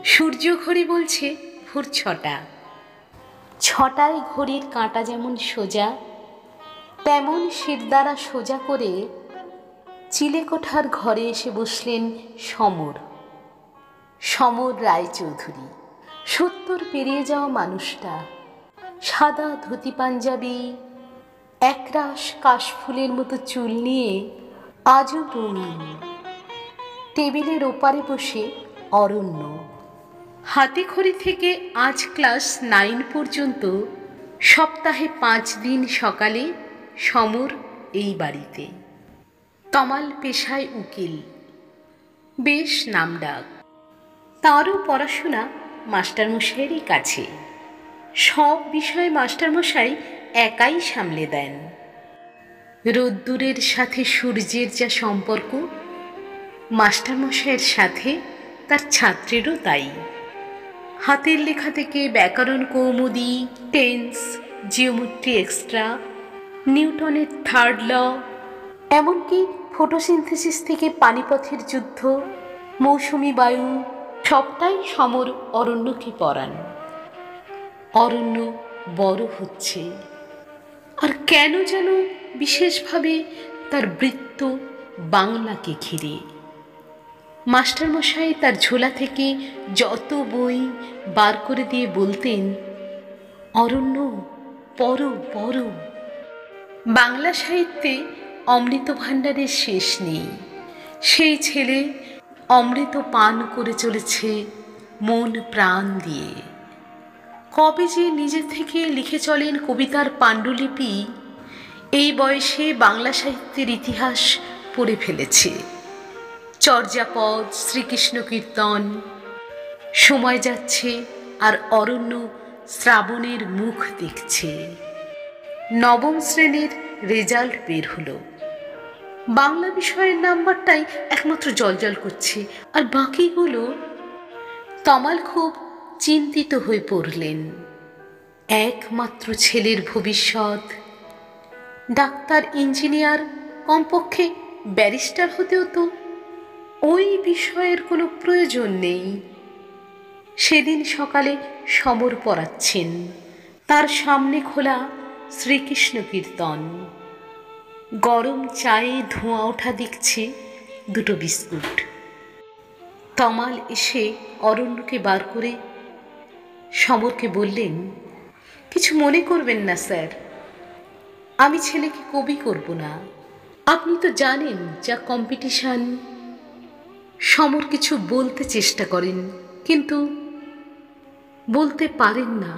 সূর্য ঘড়ি বলছে ভোর 6টা। 6টায় ঘড়ির কাঁটা যেমন সোজা, তেমন শিরদাঁড়া সোজা করে চিলেকোঠার ঘরে এসে বসলেন সমর রায়চৌধুরী। 70 পেরিয়ে যাওয়া মানুষটা সাদা ধুতি পাঞ্জাবি, একরাশ কাশফুলের মতো চুল নিয়ে আজও রঙিন। টেবিলের ওপারে বসে অরণ্য। হাতেখড়ি থেকে আজ ক্লাস 9 পর্যন্ত সপ্তাহে 5 দিন সকালে সমর এই বাড়িতে। তমাল পেশায় উকিল, বেশ নামডাক। তারও পড়াশোনা মাস্টারমশাইয়েরই কাছে। সব বিষয়ে মাস্টারমশাই একাই সামলে দেন। রোদ্দুরের সাথে সূর্যের যা সম্পর্ক, মাস্টারমশাইয়ের সাথে তার ছাত্রেরও তাই। হাতের লেখা থেকে ব্যাকরণ কৌমুদি, টেন্স, জিওমেট্রি এক্সট্রা, নিউটনের 3rd ল, এমনকি ফটোসিনথেসিস থেকে পানিপথের যুদ্ধ, মৌসুমি বায়ু, সবটাই সমর অরণ্যকে পড়ান। অরণ্য বড় হচ্ছে, আর কেন যেন বিশেষভাবে তার বৃত্ত বাংলাকে ঘিরে। মাস্টারমশাই তার ঝোলা থেকে যত বই বার করে দিয়ে বলতেন, অরণ্য পড়ো পড়ো। বাংলা সাহিত্যে অমৃত ভাণ্ডারের শেষ নেই। সেই ছেলে অমৃত পান করে চলেছে মন প্রাণ দিয়ে। কবে যে নিজে থেকে লিখে চলেন কবিতার পাণ্ডুলিপি, এই বয়সে বাংলা সাহিত্যের ইতিহাস পড়ে ফেলেছে। চর্যাপদ, শ্রীকৃষ্ণ কীর্তন। সময় যাচ্ছে আর অরণ্য শ্রাবণের মুখ দেখছে। 9ম শ্রেণীর রেজাল্ট বের হলো। বাংলা বিষয়ের নাম্বারটাই একমাত্র জলজল করছে, আর বাকিগুলো। তমাল খুব চিন্তিত হয়ে পড়লেন। একমাত্র ছেলের ভবিষ্যৎ, ডাক্তার, ইঞ্জিনিয়ার, কমপক্ষে ব্যারিস্টার হতেও তো ওই বিষয়ের কোনো প্রয়োজন নেই। সেদিন সকালে সমর পড়াচ্ছেন, তার সামনে খোলা শ্রীকৃষ্ণ কীর্তন। গরম চায়ে ধোঁয়া ওঠা দেখছে 2টো বিস্কুট। তমাল এসে অরণ্যকে বার করে সমরকে বললেন, কিছু মনে করবেন না স্যার, আমি ছেলেকে কবি করব না। আপনি তো জানেন যা কম্পিটিশন। সমর কিছু বলতে চেষ্টা করেন, কিন্তু বলতে পারেন না।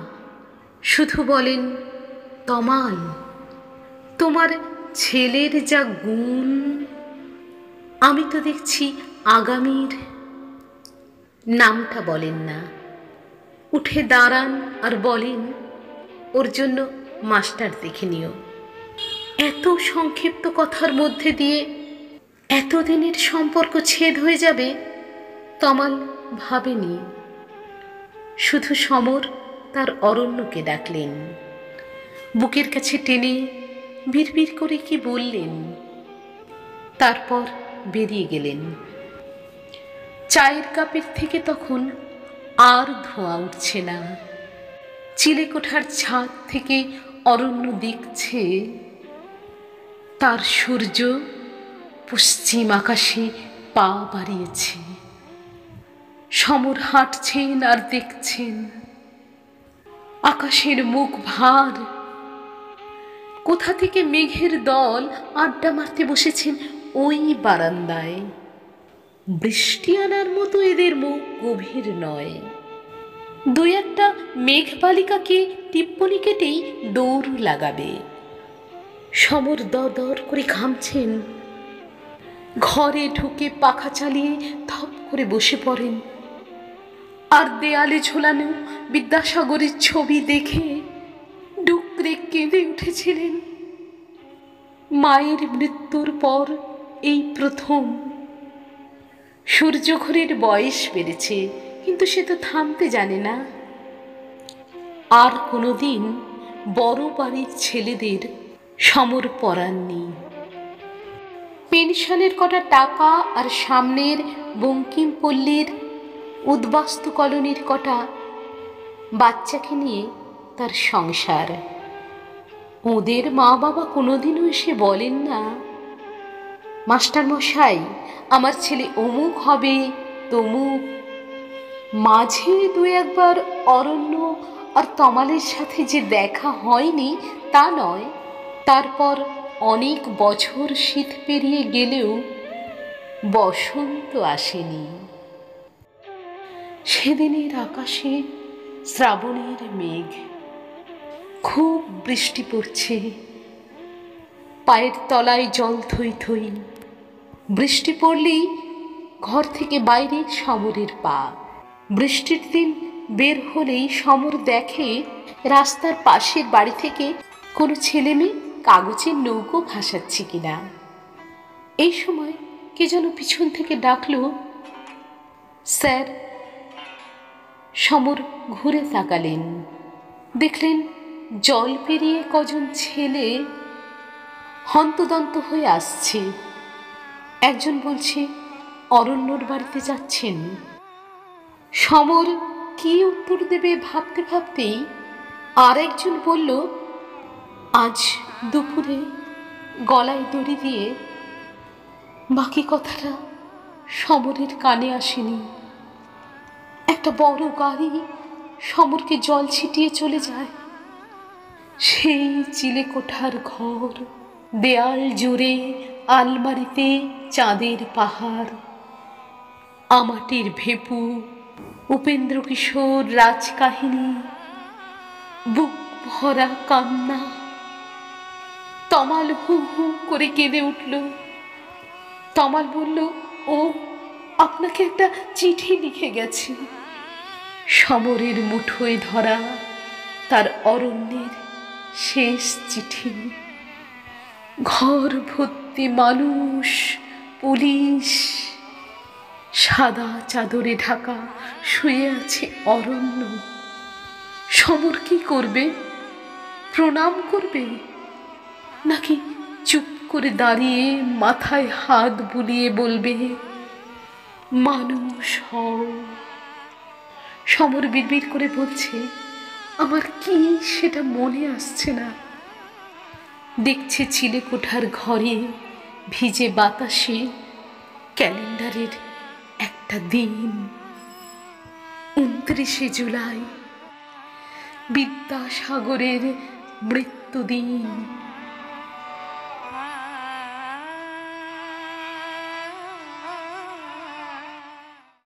শুধু বলেন, তমাল, তোমার ছেলের যা গুণ, আমি তো দেখছি আগামীর। নামটা বলেন না, উঠে দাঁড়ান আর বলেন, ওর জন্য মাস্টার দেখে নিও। এত সংক্ষিপ্ত কথার মধ্যে দিয়ে এতদিনের সম্পর্ক ছেদ হয়ে যাবে তমাল ভাবেনি। শুধু সমর তার অরণ্যকে ডাকলেন, বুকের কাছে টেনে বিড়বিড় করে কি বললেন, তারপর বেরিয়ে গেলেন। চায়ের কাপের থেকে তখন আর ধোঁয়া উঠছে না। চিলেকোঠার ছাদ থেকে অরণ্য দেখছে তার সূর্য পশ্চিম আকাশে পা বাড়িয়েছে। সমর হাঁটছেন আর দেখছেন আকাশের মুখ ভার। কোথা থেকে মেঘের দল আড্ডা মারতে বসেছেন ওই বারান্দায়। বৃষ্টি আনার মতো এদের মুখ গভীর নয়। 2-1টা মেঘ বালিকাকে টিপ্পনি কেটেই দৌড় লাগাবে। সমর দর দর করে ঘামছেন। ঘরে ঢুকে পাখা চালিয়ে থপ করে বসে পড়েন, আর দেয়ালে ঝোলানো বিদ্যাসাগরের ছবি দেখে ডুকরে কেঁদে উঠেছিলেন। মায়ের মৃত্যুর পর এই প্রথম। সূর্যঘরের বয়স বেড়েছে, কিন্তু সে তো থামতে জানে না। আর কোনোদিন বড় বাড়ির ছেলেদের সমর পড়াননি। পেনশনের কটা টাকা আর সামনের বঙ্কিমপল্লীর উদ্বাস্তু কলোনির কটা বাচ্চাকে নিয়ে তার সংসার। ওদের মা বাবা কোনোদিনও এসে বলেন না, মাস্টার মশাই আমার ছেলে অমুক হবে তমুক। মাঝে দু একবার অরণ্য আর তমালের সাথে যে দেখা হয়নি তা নয়, তারপর অনেক বছর শীত পেরিয়ে গেলেও বসন্ত আসেনি। সেদিনের আকাশে শ্রাবণের মেঘ, খুব বৃষ্টি পড়ছে, পায়ের তলায় জল থই থই। বৃষ্টি পড়লেই ঘর থেকে বাইরে সমরের পা। বৃষ্টির দিন বের হলেই সমর দেখে রাস্তার পাশের বাড়ি থেকে কোনো ছেলে মেয়ে কাগজের নৌকো ভাসাচ্ছে কিনা। এই সময় কে যেন পিছন থেকে ডাকলো, স্যার। সমর ঘুরে তাকালেন, দেখলেন জল পেরিয়ে কজন ছেলে হন্তদন্ত হয়ে আসছে। একজন বলছে অরণ্যর বাড়িতে যাচ্ছেন। সমর কি উত্তর দেবে ভাবতে ভাবতেই আর একজন বলল, আজ দুপুরে গলায় দড়ি দিয়ে। বাকি কথাটা সমরের কানে আসেনি। একটা বড় গাড়ি সমরকে জল ছিটিয়ে চলে যায়। সেই চিলেকোঠার ঘর, দেয়াল জুড়ে আলমারিতে চাঁদের পাহাড়, আমাটির ভেপু, উপেন্দ্র কিশোর রাজকাহিনী, বুক ভরা কান্না। তমাল হু হু করে কেঁদে উঠল। তমাল বলল, ও আপনাকে একটা চিঠি লিখে গেছে। সমরের মুঠোয় ধরা তার অরণ্যের শেষ চিঠি। ঘর ভর্তি মানুষ, পুলিশ, সাদা চাদরে ঢাকা শুয়ে আছে অরণ্য। সমর কি করবে? প্রণাম করবে, নাকি চুপ করে দাঁড়িয়ে মাথায় হাত বুলিয়ে বলবে, মানুষ হও? সমর বিড়বিড় করে বলছে, আমার কি সেটা মনে আসছে না। দেখছে চিলেকোঠার ঘরে ভিজে বাতাসে ক্যালেন্ডারের একটা দিন, 29শে জুলাই, বিদ্যাসাগরের মৃত্যুদিন।